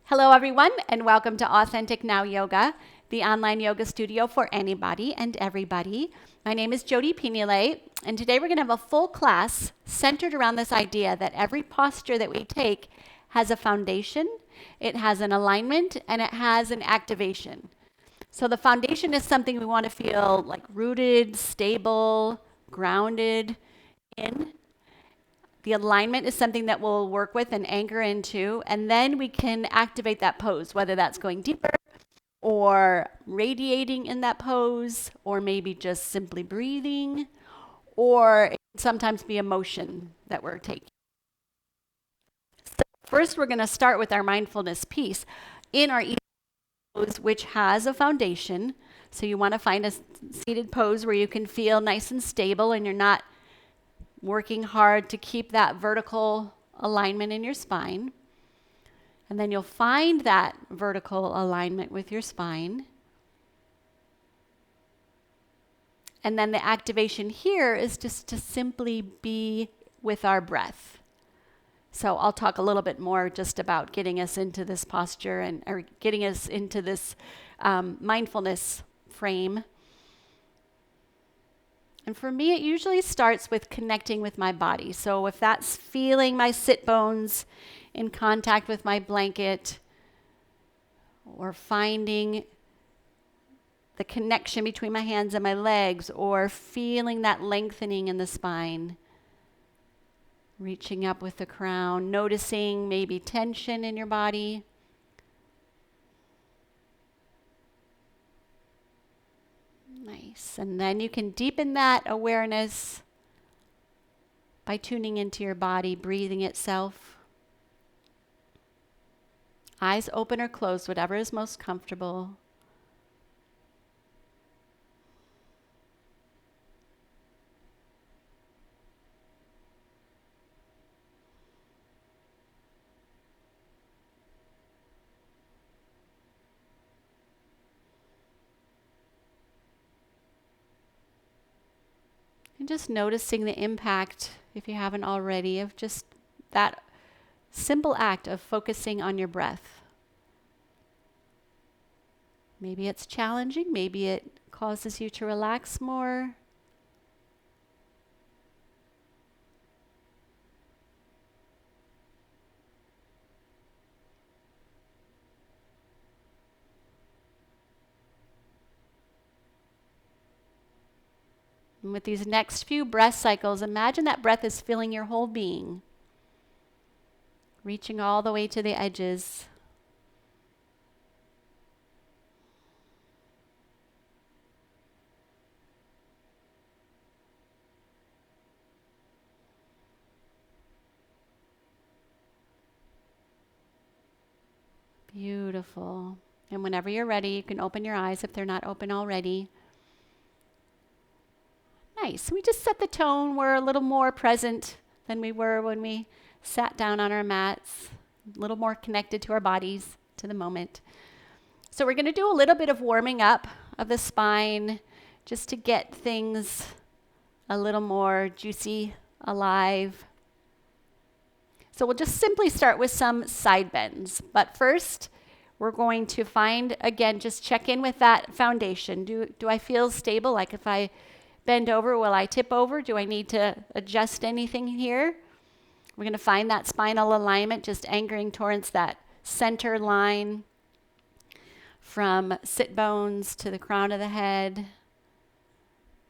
Hello, everyone, and welcome to Authentic Now Yoga, the online yoga studio for anybody and everybody. My name is Jody Pinile, and today we're going to have a full class centered around this idea that every posture that we take has a foundation, it has an alignment, and it has an activation. So the foundation is something we want to feel like rooted, stable, grounded in. The alignment is something that we'll work with and anchor into, and then we can activate that pose, whether that's going deeper or radiating in that pose, or maybe just simply breathing, or it can sometimes be emotion that we're taking. So first, we're going to start with our mindfulness piece in our easy pose, which has a foundation. So you want to find a seated pose where you can feel nice and stable and you're not working hard to keep that vertical alignment in your spine. And then you'll find that vertical alignment with your spine. And then the activation here is just to simply be with our breath. So I'll talk a little bit more just about getting us into this posture or getting us into this mindfulness frame. And for me, it usually starts with connecting with my body. So if that's feeling my sit bones in contact with my blanket, or finding the connection between my hands and my legs, or feeling that lengthening in the spine, reaching up with the crown, noticing maybe tension in your body. Nice. And then you can deepen that awareness by tuning into your body, breathing itself. Eyes open or closed, whatever is most comfortable. And just noticing the impact, if you haven't already, of just that simple act of focusing on your breath. Maybe it's challenging, maybe it causes you to relax more. And with these next few breath cycles, imagine that breath is filling your whole being, reaching all the way to the edges. Beautiful. And whenever you're ready, you can open your eyes if they're not open already. Nice. We just set the tone. We're a little more present than we were when we sat down on our mats, a little more connected to our bodies, to the moment. So we're going to do a little bit of warming up of the spine just to get things a little more juicy, alive. So we'll just simply start with some side bends. But first, we're going to find, again, just check in with that foundation. Do I feel stable? Like if I bend over, will I tip over? Do I need to adjust anything here? We're going to find that spinal alignment, just anchoring towards that center line from sit bones to the crown of the head.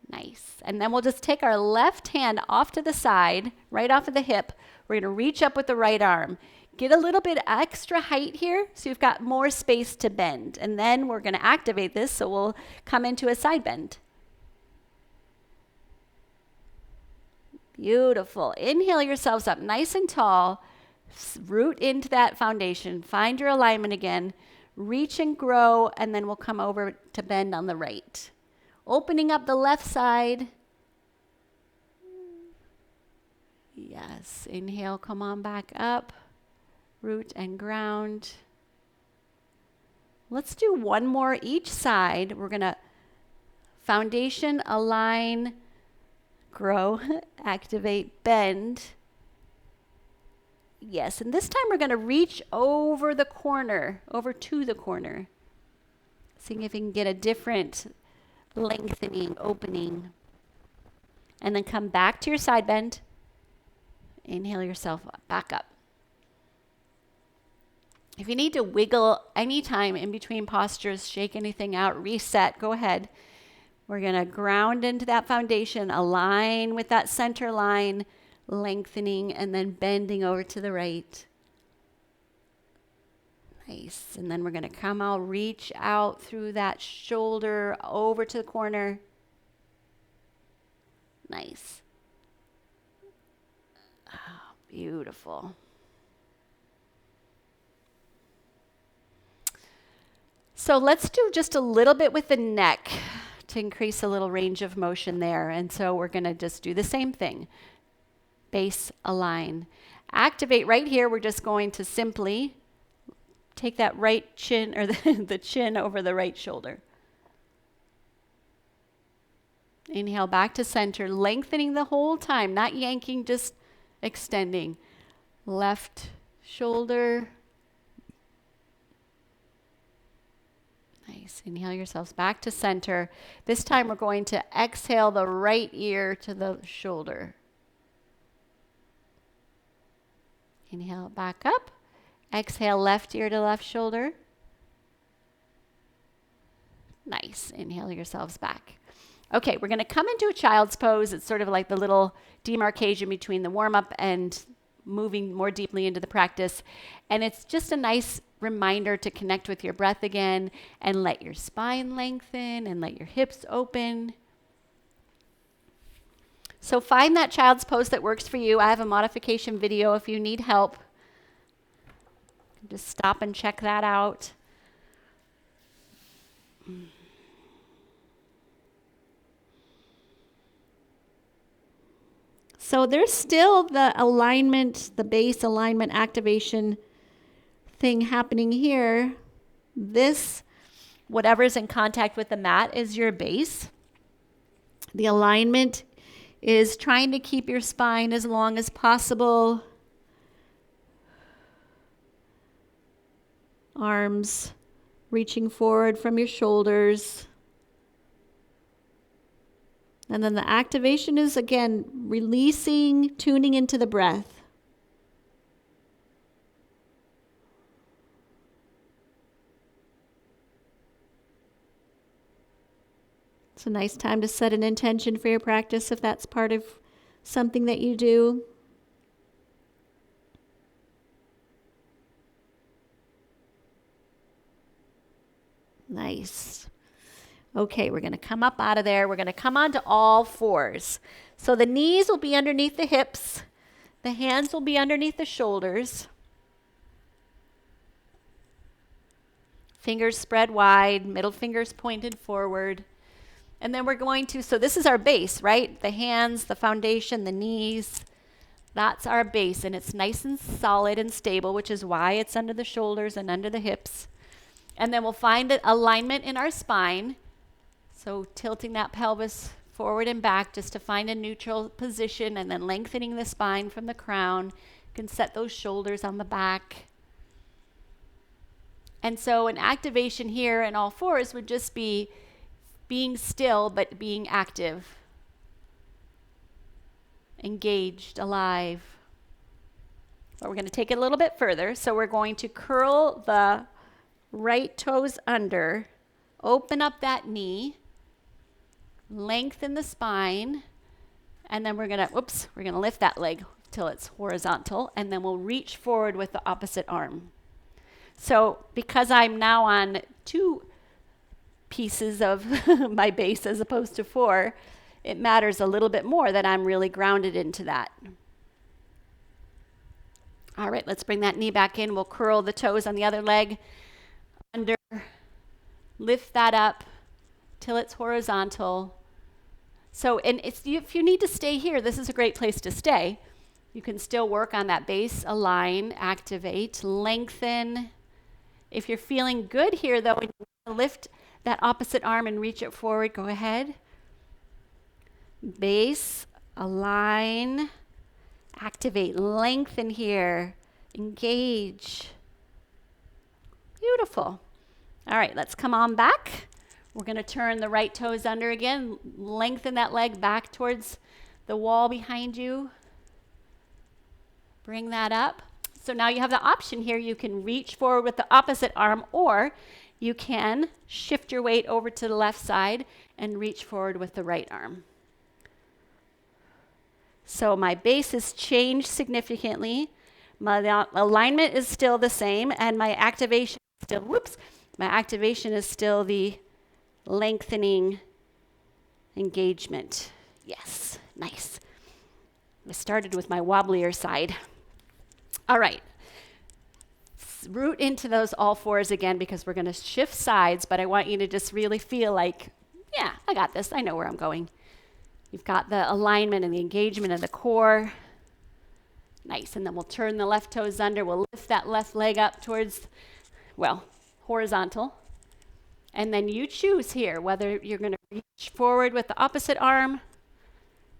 Nice. And then we'll just take our left hand off to the side, right off of the hip. We're going to reach up with the right arm. Get a little bit extra height here so you've got more space to bend. And then we're going to activate this, so we'll come into a side bend. Beautiful. Inhale yourselves up nice and tall. Root into that foundation. Find your alignment again. Reach and grow, and then we'll come over to bend on the right. Opening up the left side. Yes. Inhale, come on back up. Root and ground. Let's do one more each side. We're going to foundation, align, grow, activate, bend. Yes, and this time we're going to reach over the corner, over to the corner. Seeing if you can get a different lengthening, opening. And then come back to your side bend. Inhale yourself back up. If you need to wiggle anytime in between postures, shake anything out, reset, go ahead. We're going to ground into that foundation, align with that center line, lengthening, and then bending over to the right. Nice. And then we're going to come out, reach out through that shoulder over to the corner. Nice. Oh, beautiful. So let's do just a little bit with the neck to increase a little range of motion there. And so we're going to just do the same thing. Base, align. Activate right here. We're just going to simply take that right chin, or the chin over the right shoulder. Inhale back to center, lengthening the whole time, not yanking, just extending. Left shoulder. Nice. Inhale yourselves back to center. This time we're going to exhale the right ear to the shoulder. Inhale back up. Exhale left ear to left shoulder. Nice. Inhale yourselves back. Okay, we're going to come into a child's pose. It's sort of like the little demarcation between the warm-up and moving more deeply into the practice. And it's just a nice reminder to connect with your breath again and let your spine lengthen and let your hips open. So find that child's pose that works for you. I have a modification video if you need help. Just stop and check that out. So there's still the alignment, the base alignment activation thing happening here. This, whatever's in contact with the mat, is your base. The alignment is trying to keep your spine as long as possible. Arms reaching forward from your shoulders. And then the activation is, again, releasing, tuning into the breath. It's a nice time to set an intention for your practice if that's part of something that you do. Nice. Okay, we're going to come up out of there. We're going to come onto all fours. So the knees will be underneath the hips. The hands will be underneath the shoulders. Fingers spread wide, middle fingers pointed forward. And then we're going to, so this is our base, right? The hands, the foundation, the knees. That's our base, and it's nice and solid and stable, which is why it's under the shoulders and under the hips. And then we'll find an alignment in our spine. So tilting that pelvis forward and back just to find a neutral position, and then lengthening the spine from the crown. You can set those shoulders on the back. And so an activation here in all fours would just be being still but being active, engaged, alive. But we're going to take it a little bit further. So we're going to curl the right toes under, open up that knee, lengthen the spine, and then we're going to lift that leg till it's horizontal, and then we'll reach forward with the opposite arm. So because I'm now on 2 pieces of my base as opposed to 4, it matters a little bit more that I'm really grounded into that. All right, let's bring that knee back in. We'll curl the toes on the other leg under, lift that up till it's horizontal. So, and if you need to stay here, this is a great place to stay. You can still work on that base, align, activate, lengthen. If you're feeling good here, though, and you lift that opposite arm and reach it forward, go ahead. Base, align, activate, lengthen here. engage. Beautiful. All right, let's come on back. We're going to turn the right toes under again. Lengthen that leg back towards the wall behind you. Bring that up. So now you have the option here. You can reach forward with the opposite arm, or you can shift your weight over to the left side and reach forward with the right arm. So my base has changed significantly. My alignment is still the same, and my activation is still, my activation is still the lengthening engagement. Yes, nice. I started with my wobblier side. All right. Root into those all fours again because we're going to shift sides, but I want you to just really feel like, yeah, I got this. I know where I'm going. You've got the alignment and the engagement of the core. Nice. And then we'll turn the left toes under. We'll lift that left leg up towards, well, horizontal. And then you choose here whether you're going to reach forward with the opposite arm,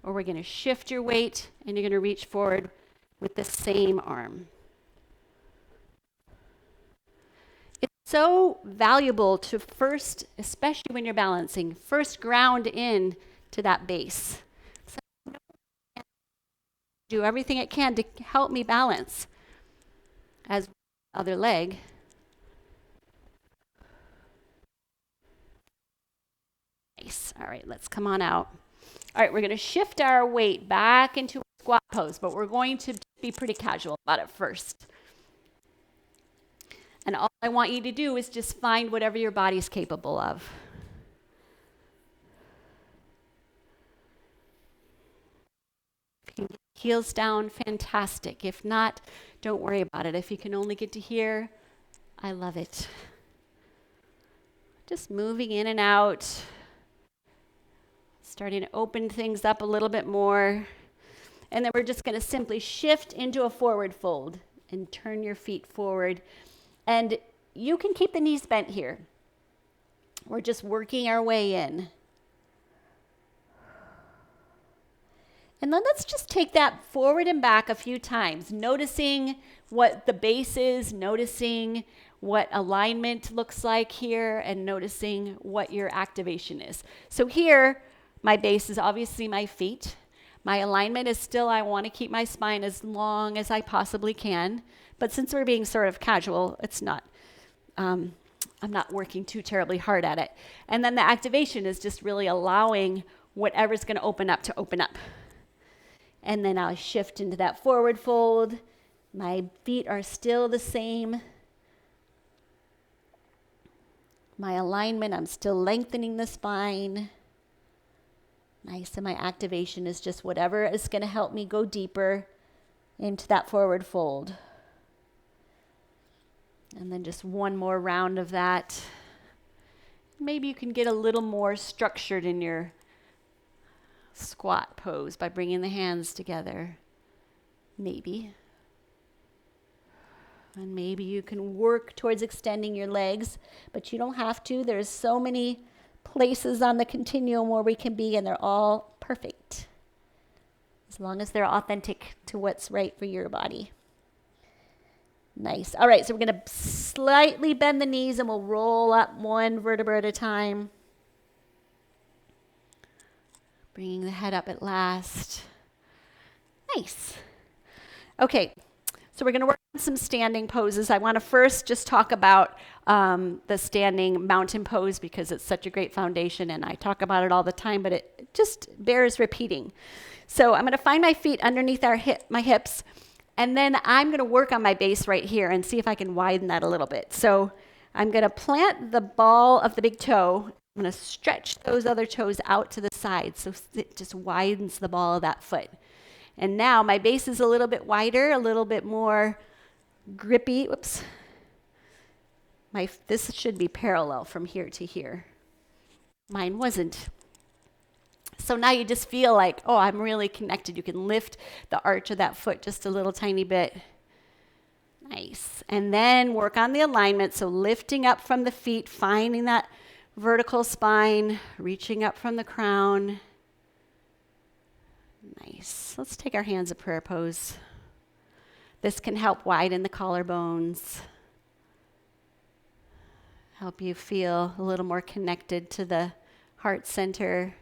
or we're going to shift your weight and you're going to reach forward with the same arm. It's so valuable to first, especially when you're balancing, first ground in to that base. So do everything it can to help me balance as other leg. Nice. All right, let's come on out. All right, we're going to shift our weight back into a squat pose, but we're going to be pretty casual about it first. And all I want you to do is just find whatever your body's capable of. If you can get heels down, fantastic. If not, don't worry about it. If you can only get to here, I love it. Just moving in and out. Starting to open things up a little bit more. And then we're just going to simply shift into a forward fold and turn your feet forward. And you can keep the knees bent here. We're just working our way in. And then let's just take that forward and back a few times, noticing what the base is, noticing what alignment looks like here, and noticing what your activation is. So here, my base is obviously my feet. My alignment is still, I want to keep my spine as long as I possibly can. But since we're being sort of casual, it's not, I'm not working too terribly hard at it. And then the activation is just really allowing whatever's going to open up to open up. And then I'll shift into that forward fold. My feet are still the same. My alignment, I'm still lengthening the spine. Nice, and my activation is just whatever is going to help me go deeper into that forward fold. And then just one more round of that. Maybe you can get a little more structured in your squat pose by bringing the hands together. Maybe. And maybe you can work towards extending your legs, but you don't have to. There's so many places on the continuum where we can be, and they're all perfect as long as they're authentic to what's right for your body. Nice. All right, so we're going to slightly bend the knees and we'll roll up one vertebra at a time. Bringing the head up at last. Nice. Okay, so we're going to work on some standing poses. I want to first just talk about the standing mountain pose because it's such a great foundation, and I talk about it all the time, but it just bears repeating. So I'm going to find my feet underneath my hips, and then I'm going to work on my base right here and see if I can widen that a little bit. So I'm going to plant the ball of the big toe. I'm going to stretch those other toes out to the side so it just widens the ball of that foot. And now my base is a little bit wider, a little bit more grippy. Whoops. This should be parallel from here to here. Mine wasn't. So now you just feel like, oh, I'm really connected. You can lift the arch of that foot just a little tiny bit. Nice. And then work on the alignment. So lifting up from the feet, finding that vertical spine, reaching up from the crown. Nice. Let's take our hands of prayer pose. This can help widen the collarbones, help you feel a little more connected to the heart center.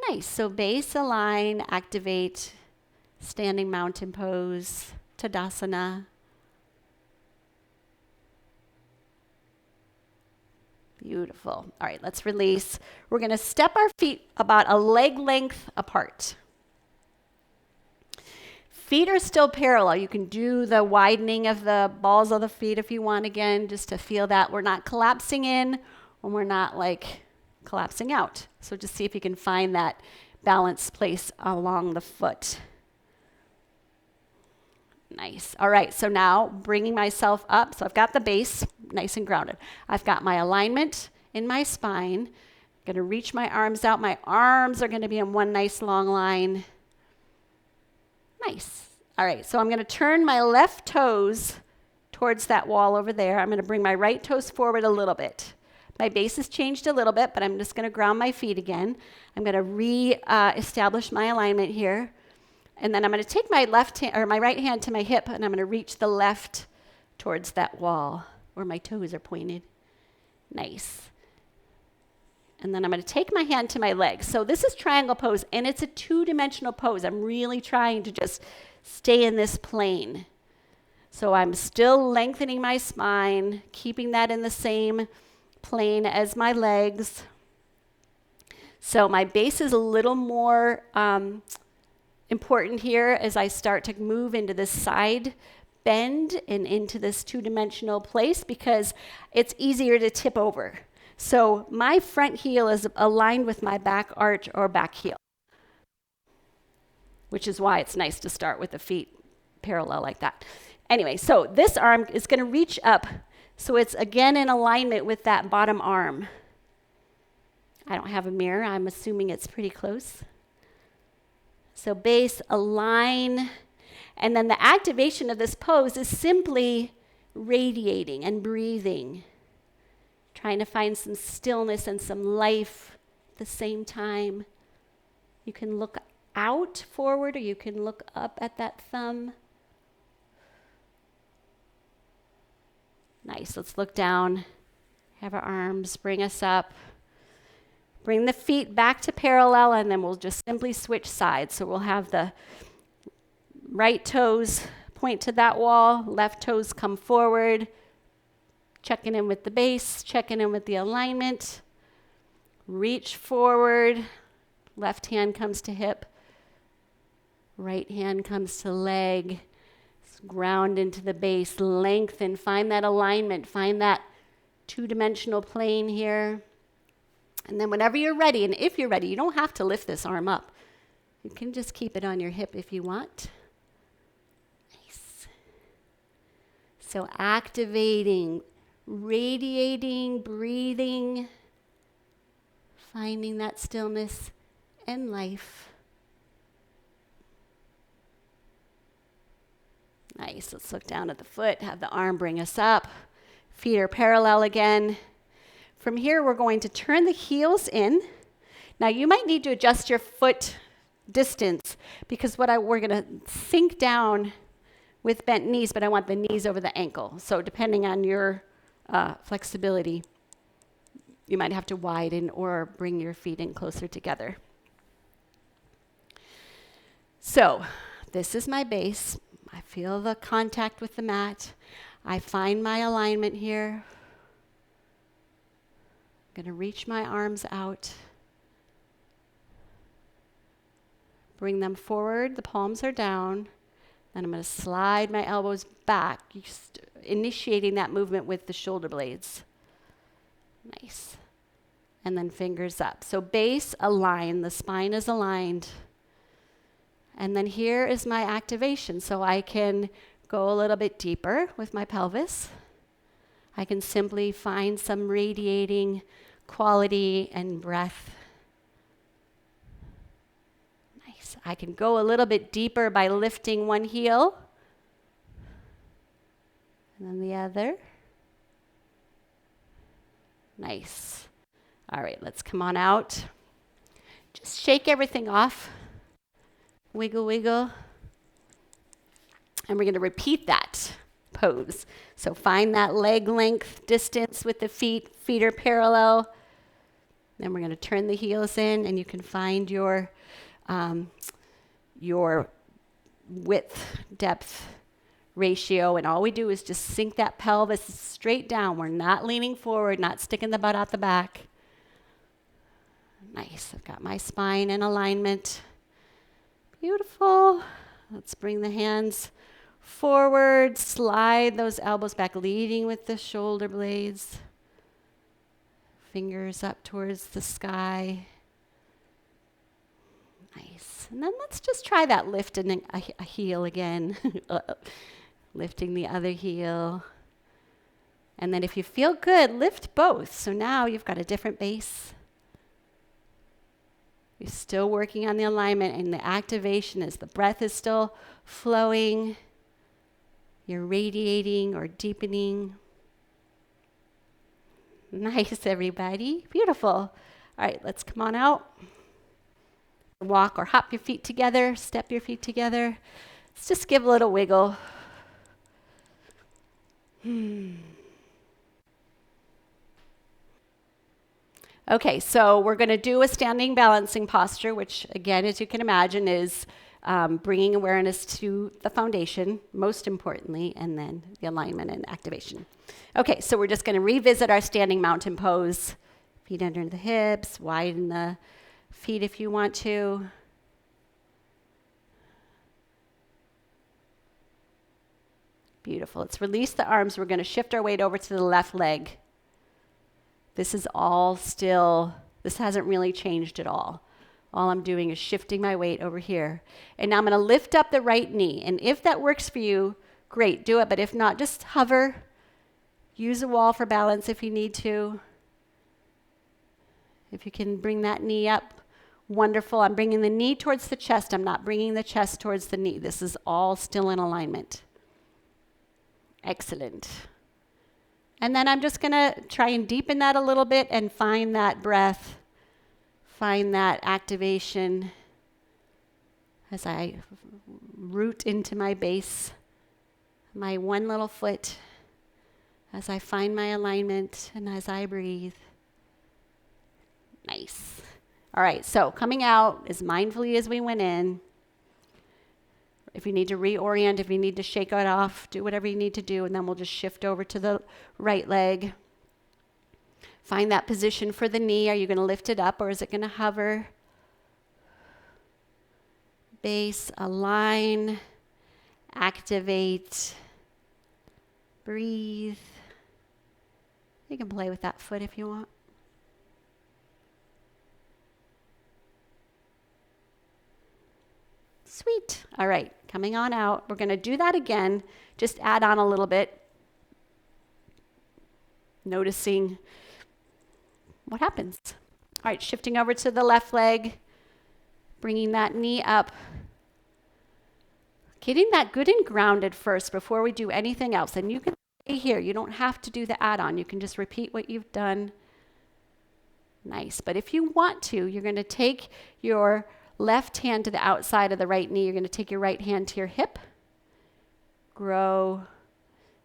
Nice. So base, align, activate, standing mountain pose, Tadasana. Beautiful. All right, let's release. We're going to step our feet about a leg length apart. Feet are still parallel. You can do the widening of the balls of the feet if you want again, just to feel that we're not collapsing in and we're not like collapsing out. So just see if you can find that balanced place along the foot. Nice. All right, so now bringing myself up. So I've got the base nice and grounded. I've got my alignment in my spine. I'm going to reach my arms out. My arms are going to be in one nice long line. Nice. All right, so I'm going to turn my left toes towards that wall over there. I'm going to bring my right toes forward a little bit. My base has changed a little bit, but I'm just going to ground my feet again. I'm going to re-establish my alignment here. And then I'm going to take my left hand or my right hand to my hip, and I'm going to reach the left towards that wall where my toes are pointed. Nice. And then I'm going to take my hand to my leg. So this is triangle pose, and it's a two-dimensional pose. I'm really trying to just stay in this plane. So I'm still lengthening my spine, keeping that in the same plane as my legs. So my base is a little more important here as I start to move into this side bend and into this two-dimensional place because it's easier to tip over. So my front heel is aligned with my back arch or back heel, which is why it's nice to start with the feet parallel like that. Anyway, so this arm is going to reach up, so it's again in alignment with that bottom arm. I don't have a mirror. I'm assuming it's pretty close. So base, align, and then the activation of this pose is simply radiating and breathing. Trying to find some stillness and some life at the same time. You can look out forward or you can look up at that thumb. Nice, let's look down. Have our arms bring us up. Bring the feet back to parallel and then we'll just simply switch sides. So we'll have the right toes point to that wall, left toes come forward. Checking in with the base, checking in with the alignment. Reach forward. Left hand comes to hip. Right hand comes to leg. Ground into the base. Lengthen. Find that alignment. Find that two-dimensional plane here. And then whenever you're ready, and if you're ready, you don't have to lift this arm up. You can just keep it on your hip if you want. Nice. So activating, radiating, breathing, finding that stillness and life. Nice, let's look down at the foot, have the arm bring us up. Feet are parallel again. From here, we're going to turn the heels in. Now, you might need to adjust your foot distance because we're going to sink down with bent knees, but I want the knees over the ankle. So depending on your flexibility, you might have to widen or bring your feet in closer together. So this is my base. I feel the contact with the mat. I find my alignment here. I'm going to reach my arms out. Bring them forward. The palms are down. Then I'm going to slide my elbows back, initiating that movement with the shoulder blades. Nice. And then fingers up. So base, align. The spine is aligned. And then here is my activation. So I can go a little bit deeper with my pelvis. I can simply find some radiating quality and breath. Nice. I can go a little bit deeper by lifting one heel. And then the other. Nice. All right, let's come on out. Just shake everything off. Wiggle, wiggle. And we're going to repeat that pose. So find that leg length distance with the feet. Feet are parallel. Then we're going to turn the heels in, and you can find your width, depth ratio. And all we do is just sink that pelvis straight down. We're not leaning forward, not sticking the butt out the back. Nice. I've got my spine in alignment. Beautiful. Let's bring the hands forward, slide those elbows back, leading with the shoulder blades. Fingers up towards the sky. Nice. And then let's just try that lifting a heel again. Lifting the other heel. And then if you feel good, lift both. So now you've got a different base. You're still working on the alignment, and the activation as the breath is still flowing. You're radiating or deepening. Nice, everybody. Beautiful. All right, let's come on out. Walk or hop your feet together, step your feet together. Let's just give a little wiggle. Okay, so we're going to do a standing balancing posture, which again, as you can imagine, is bringing awareness to the foundation, most importantly, and then the alignment and activation. Okay, so we're just going to revisit our standing mountain pose. Feet under the hips, widen the feet if you want to. Beautiful. Let's release the arms. We're going to shift our weight over to the left leg. This is all still, this hasn't really changed at all. All I'm doing is shifting my weight over here. And now I'm going to lift up the right knee. And if that works for you, great, do it. But if not, just hover. Use a wall for balance if you need to. If you can bring that knee up, wonderful. I'm bringing the knee towards the chest. I'm not bringing the chest towards the knee. This is all still in alignment. Excellent. And then I'm just going to try and deepen that a little bit and find that breath, find that activation as I root into my base, my one little foot, as I find my alignment and as I breathe. Nice. All right, so coming out as mindfully as we went in. If you need to reorient, if you need to shake it off, do whatever you need to do, and then we'll just shift over to the right leg. Find that position for the knee. Are you going to lift it up or is it going to hover? Base, align, activate, breathe. You can play with that foot if you want. Sweet. All right, coming on out. We're going to do that again. Just add on a little bit. Noticing what happens. All right, shifting over to the left leg. Bringing that knee up. Getting that good and grounded first before we do anything else. And you can stay here. You don't have to do the add-on. You can just repeat what you've done. Nice. But if you want to, you're going to take your left hand to the outside of the right knee. You're going to take your right hand to your hip. Grow.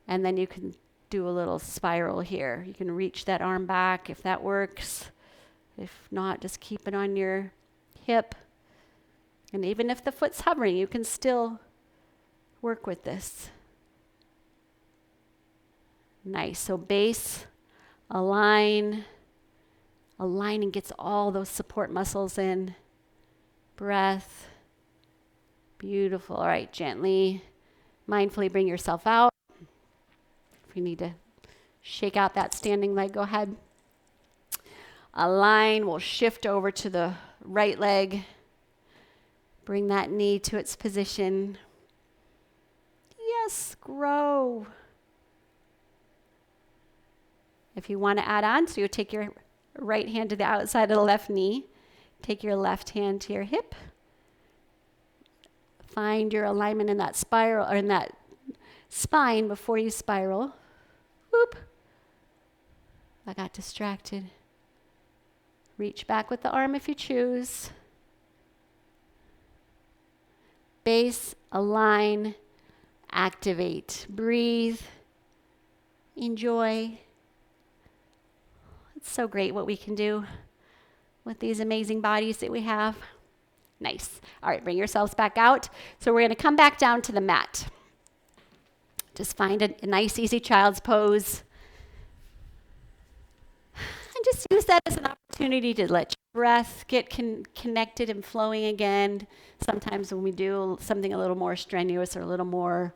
And then you can do a little spiral here. You can reach that arm back if that works. If not, just keep it on your hip. And even if the foot's hovering, you can still work with this. Nice. So base, align. Aligning gets all those support muscles in. Breath. Beautiful. All right, gently, mindfully bring yourself out. If you need to shake out that standing leg, go ahead. Align. We'll shift over to the right leg. Bring that knee to its position. Yes, grow. If you want to add on, so you take your right hand to the outside of the left knee. Take your left hand to your hip. Find your alignment in that spiral or in that spine before you spiral. Whoop. I got distracted. Reach back with the arm if you choose. Base, align, Activate. Breathe. Enjoy. It's so great what we can do with these amazing bodies that we have. Nice. All right, bring yourselves back out. So we're going to come back down to the mat. Just find a nice, easy child's pose. And just use that as an opportunity to let your breath get connected and flowing again. Sometimes when we do something a little more strenuous or a little more,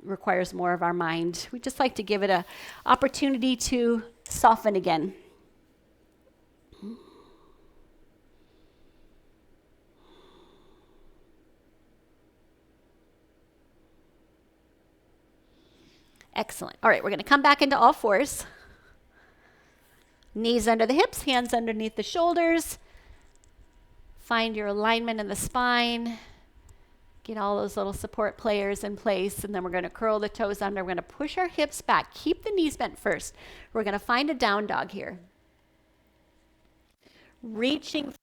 requires more of our mind, we just like to give it an opportunity to soften again. Excellent. All right, we're going to come back into all fours. Knees under the hips, hands underneath the shoulders. Find your alignment in the spine. Get all those little support players in place, and then we're going to curl the toes under. We're going to push our hips back. Keep the knees bent first. We're going to find a down dog here. Reaching the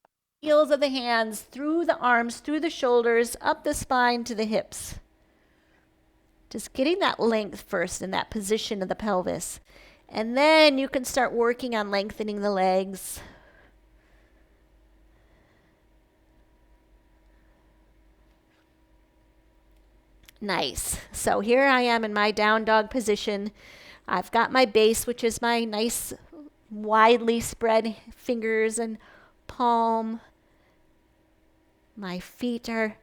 heels of the hands through the arms, through the shoulders, up the spine to the hips. Just getting that length first in that position of the pelvis. And then you can start working on lengthening the legs. Nice. So here I am in my down dog position. I've got my base, which is my nice widely spread fingers and palm. My feet are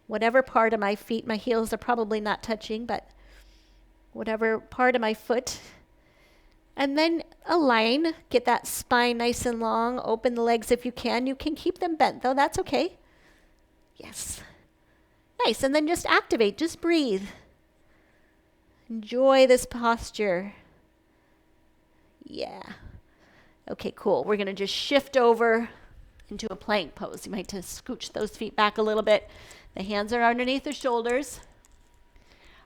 whatever part of my feet, my heels are probably not touching, but whatever part of my foot. And then align, get that spine nice and long, open the legs if you can. You can keep them bent though, that's okay. Yes. Nice, and then just activate, just breathe. Enjoy this posture. Yeah. Okay, cool. We're gonna just shift over into a plank pose. You might just scooch those feet back a little bit. The hands are underneath the shoulders.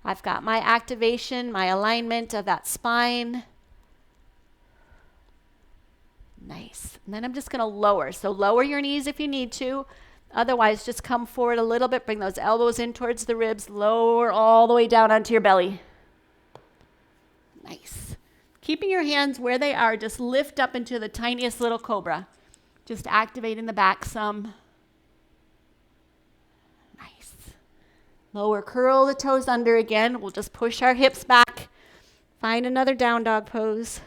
I've got my activation, my alignment of that spine. Nice. And then I'm just going to lower. So lower your knees if you need to. Otherwise, just come forward a little bit. Bring those elbows in towards the ribs. Lower all the way down onto your belly. Nice. Keeping your hands where they are, just lift up into the tiniest little cobra. Just activating the back some. Nice. Lower, curl the toes under again. We'll just push our hips back. Find another down dog pose.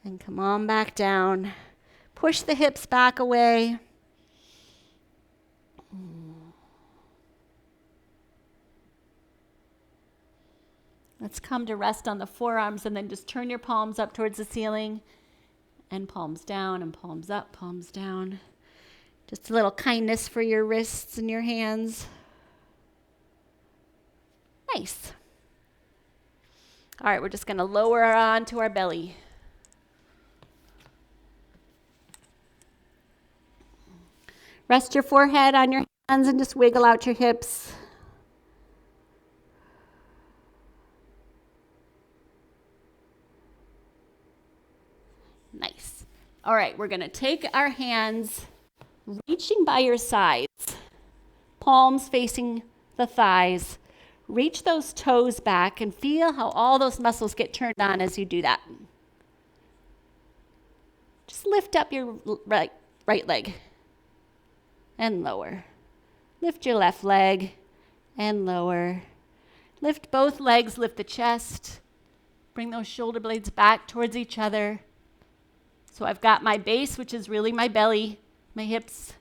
And come on back down. Push the hips back away. Let's come to rest on the forearms and then just turn your palms up towards the ceiling and palms down and palms up, palms down. Just a little kindness for your wrists and your hands. Nice. All right, we're just going to lower onto our belly. Rest your forehead on your hands and just wiggle out your hips. Nice. All right, we're going to take our hands, reaching by your sides, palms facing the thighs. Reach those toes back and feel how all those muscles get turned on as you do that. Just lift up your right leg and lower. Lift your left leg and lower. Lift both legs, lift the chest. Bring those shoulder blades back towards each other. So I've got my base, which is really my belly, my hips.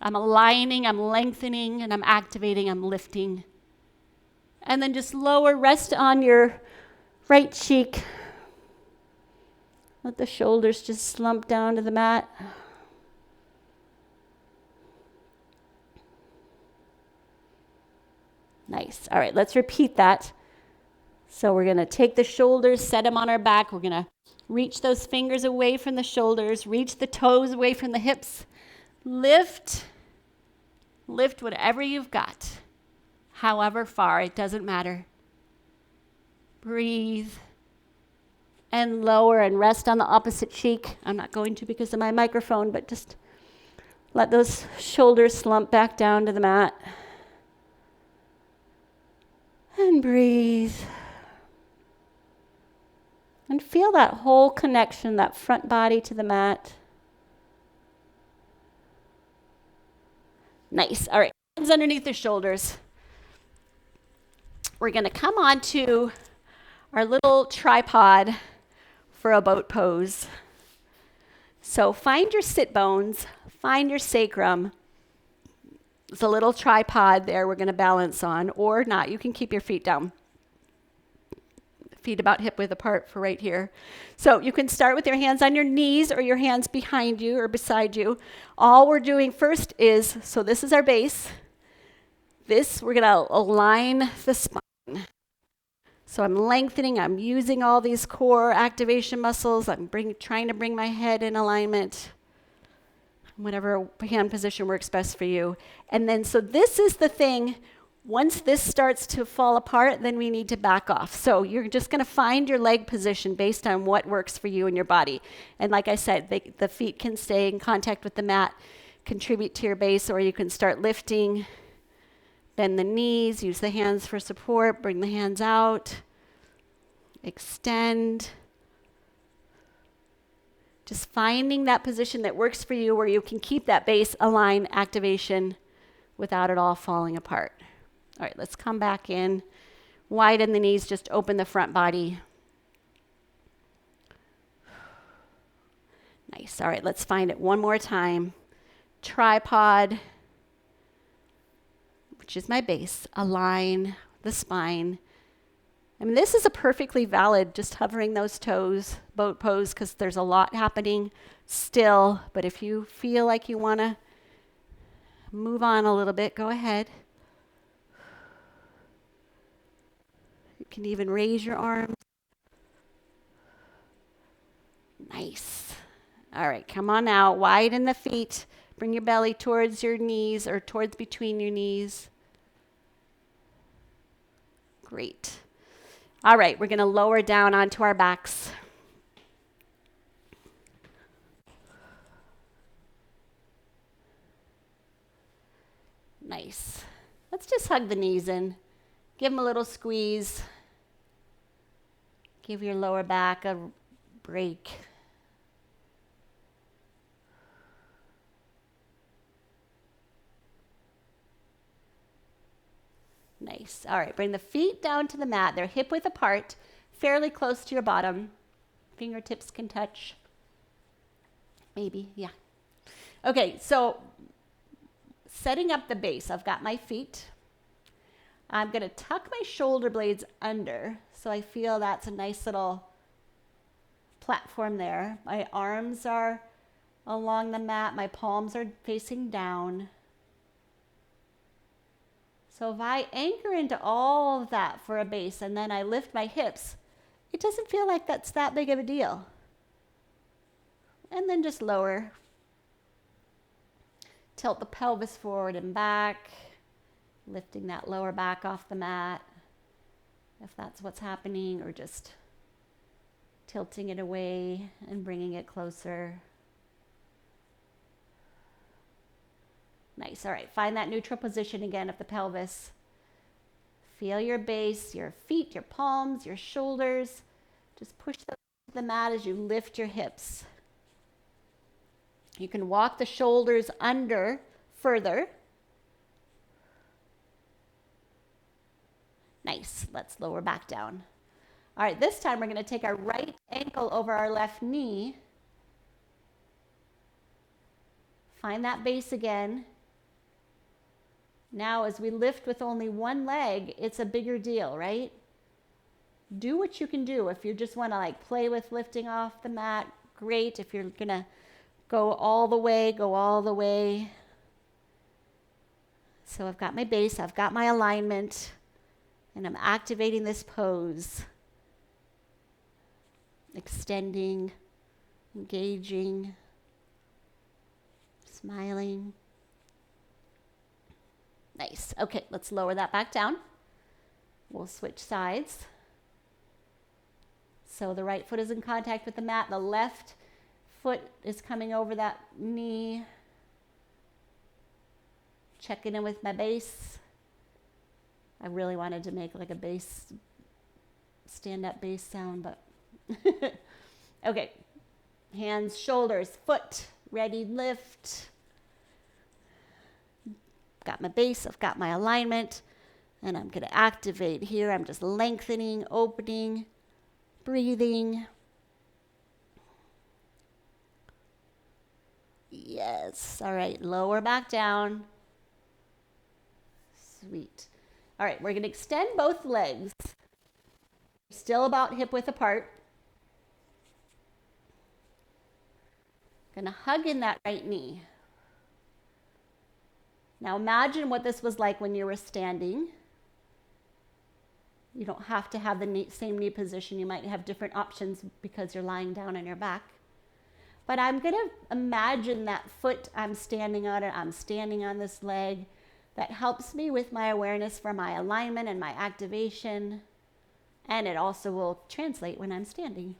I'm aligning, I'm lengthening, and I'm activating, I'm lifting. And then just lower, rest on your right cheek. Let the shoulders just slump down to the mat. Nice. All right, let's repeat that. So we're going to take the shoulders, set them on our back. We're going to reach those fingers away from the shoulders. Reach the toes away from the hips. Lift. Lift whatever you've got. However far, it doesn't matter. Breathe. And lower and rest on the opposite cheek. I'm not going to because of my microphone, but just Let those shoulders slump back down to the mat. And breathe. And feel that whole connection, that front body to the mat. Nice. All right. Hands underneath the shoulders. We're going to come onto our little tripod for a boat pose. So find your sit bones, find your sacrum. There's a little tripod there we're going to balance on, or not. You can keep your feet down. Feet about hip width apart for right here. So you can start with your hands on your knees or your hands behind you or beside you. All we're doing first is, so this is our base. This, we're going to align the spine. So I'm lengthening, I'm using all these core activation muscles. I'm trying to bring my head in alignment. Whatever hand position works best for you. And then, so this is the thing. Once this starts to fall apart, then we need to back off. So you're just going to find your leg position based on what works for you and your body. And like I said, the feet can stay in contact with the mat, contribute to your base, or you can start lifting. Bend the knees, use the hands for support, bring the hands out, extend. Just finding that position that works for you where you can keep that base align activation without it all falling apart. All right, let's come back in. Widen the knees, just open the front body. Nice. All right, let's find it one more time. Tripod, which is my base, align the spine. I mean, this is a perfectly valid, just hovering those toes, boat pose, because there's a lot happening still. But if you feel like you want to move on a little bit, go ahead. You can even raise your arms. Nice. All right, come on now. Widen the feet. Bring your belly towards your knees or towards between your knees. Great. All right, we're going to lower down onto our backs. Nice. Let's just hug the knees in. Give them a little squeeze. Give your lower back a break. Nice. All right, bring the feet down to the mat. They're hip width apart, fairly close to your bottom. Fingertips can touch. Maybe, yeah. Okay, so setting up the base. I've got my feet. I'm going to tuck my shoulder blades under, so I feel that's a nice little platform there. My arms are along the mat. My palms are facing down. So if I anchor into all of that for a base and then I lift my hips, it doesn't feel like that's that big of a deal. And then just lower. Tilt the pelvis forward and back, lifting that lower back off the mat, if that's what's happening, or just tilting it away and bringing it closer. Nice. All right, find that neutral position again of the pelvis. Feel your base, your feet, your palms, your shoulders. Just push the mat as you lift your hips. You can walk the shoulders under further. Nice. Let's lower back down. All right, this time we're going to take our right ankle over our left knee. Find that base again. Now, as we lift with only one leg, it's a bigger deal, right? Do what you can do. If you just want to like play with lifting off the mat, great. If you're going to go all the way, go all the way. So I've got my base, I've got my alignment, and I'm activating this pose. Extending, engaging, smiling. Nice. Okay, let's lower that back down. We'll switch sides. So the right foot is in contact with the mat. The left foot is coming over that knee. checking in with my base. I really wanted to make like a bass, stand-up bass sound, but okay. Hands, shoulders, foot, ready, lift. Got my base, I've got my alignment, and I'm going to activate here. I'm just lengthening, opening, breathing. Yes. All right, lower back down. Sweet. All right, we're going to extend both legs. Still about hip width apart. Going to hug in that right knee. Now imagine what this was like when you were standing. You don't have to have the same knee position. You might have different options because you're lying down on your back. But I'm going to imagine that foot I'm standing on it. I'm standing on this leg. That helps me with my awareness for my alignment and my activation. And it also will translate when I'm standing.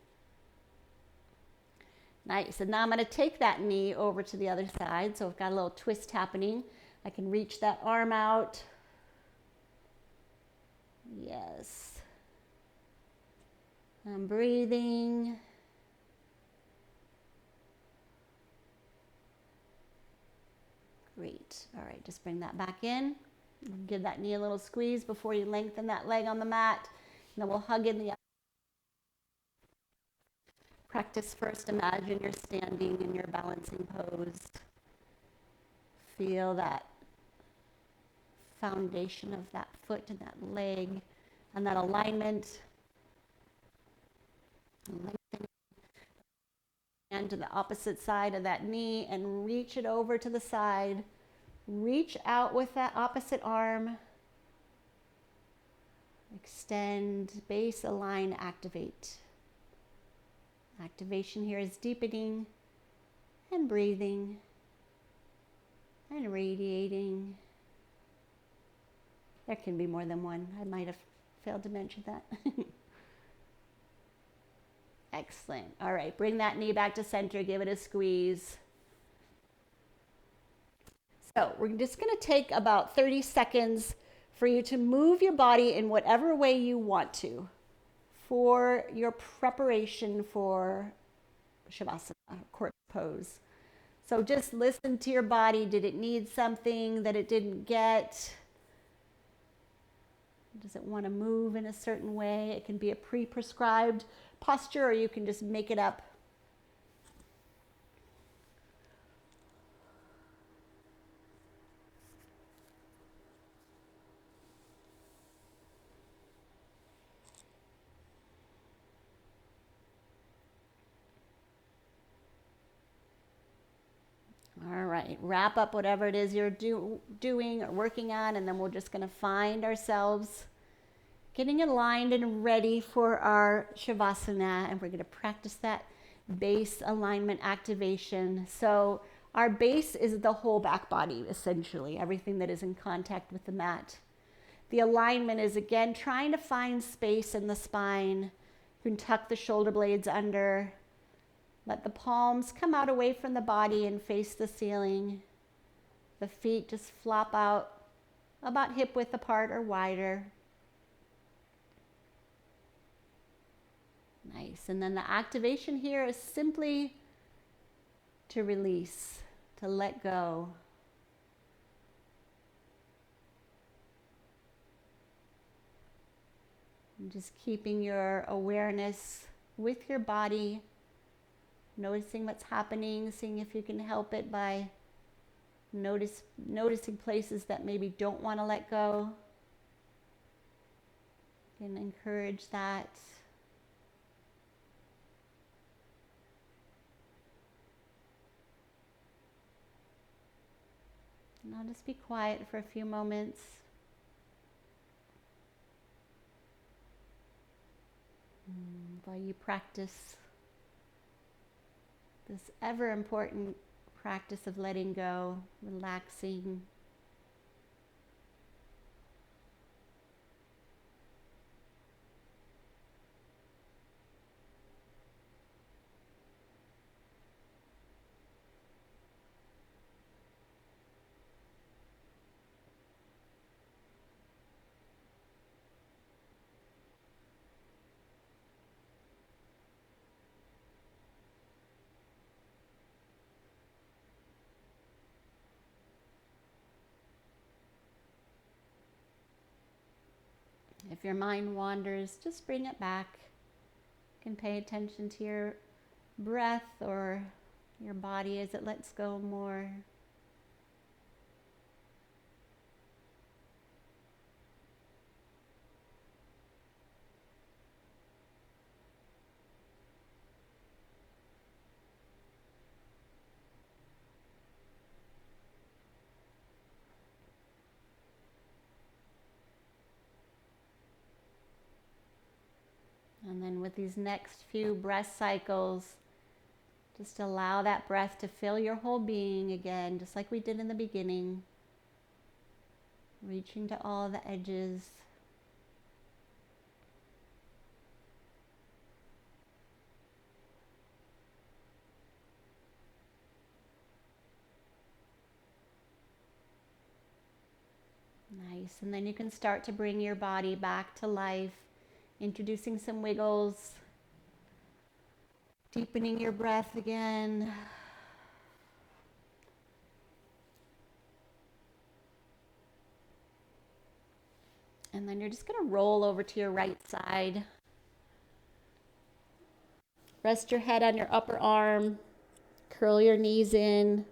Nice. And now I'm going to take that knee over to the other side. So I've got a little twist happening. I can reach that arm out. Yes. I'm breathing. Great. All right, just bring that back in. Give that knee a little squeeze before you lengthen that leg on the mat. And then we'll hug in the practice first. Imagine you're standing in your balancing pose. Feel that foundation of that foot and that leg and that alignment. Lengthen and to the opposite side of that knee and reach it over to the side. Reach out with that opposite arm. Extend, base, align, activate. Activation here is deepening and breathing and radiating. There can be more than one. I might have failed to mention that. Excellent. All right, bring that knee back to center. Give it a squeeze. So we're just going to take about 30 seconds for you to move your body in whatever way you want to for your preparation for Shavasana, corpse pose. So just listen to your body. Did it need something that it didn't get? Does it want to move in a certain way? It can be a pre-prescribed posture, or you can just make it up. All right, wrap up whatever it is you're doing or working on, and then we're just going to find ourselves getting aligned and ready for our Shavasana, and we're going to practice that base alignment activation. So our base is the whole back body, essentially, everything that is in contact with the mat. The alignment is, again, trying to find space in the spine. You can tuck the shoulder blades under. Let the palms come out away from the body and face the ceiling. The feet just flop out about hip width apart or wider. Nice. And then the activation here is simply to release, to let go. And just keeping your awareness with your body, noticing what's happening, seeing if you can help it by noticing places that maybe don't want to let go. You can encourage that. And I'll just be quiet for a few moments. While you practice this ever important practice of letting go, relaxing. If your mind wanders, just bring it back. You can pay attention to your breath or your body as it lets go more. And then with these next few breath cycles, just allow that breath to fill your whole being again, just like we did in the beginning. Reaching to all the edges. Nice. And then you can start to bring your body back to life, introducing some wiggles, deepening your breath again. And then you're just going to roll over to your right side. Rest your head on your upper arm. Curl your knees in.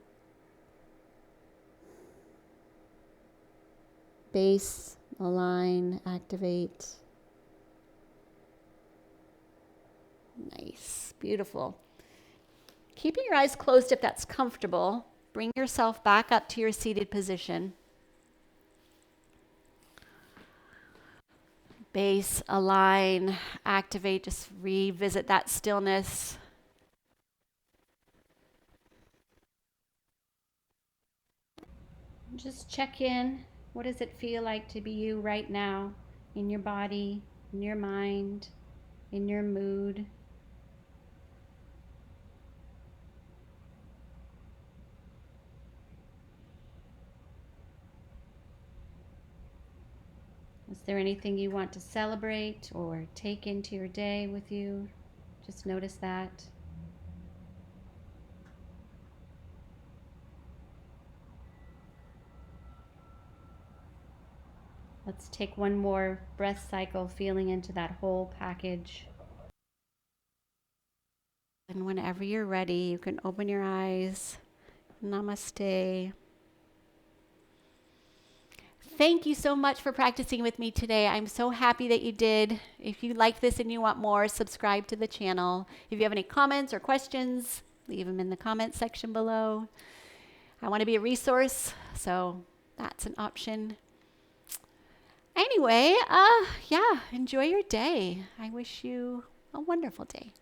Base, align, activate. Nice, beautiful. Keeping your eyes closed if that's comfortable. Bring yourself back up to your seated position. Base, align, activate, just revisit that stillness. Just check in. What does it feel like to be you right now in your body, in your mind, in your mood? Is there anything you want to celebrate or take into your day with you? Just notice that. Let's take one more breath cycle, feeling into that whole package. And whenever you're ready, you can open your eyes. Namaste. Thank you so much for practicing with me today. I'm so happy that you did. If you like this and you want more, subscribe to the channel. If you have any comments or questions, leave them in the comments section below. I want to be a resource, so that's an option. Anyway, yeah, enjoy your day. I wish you a wonderful day.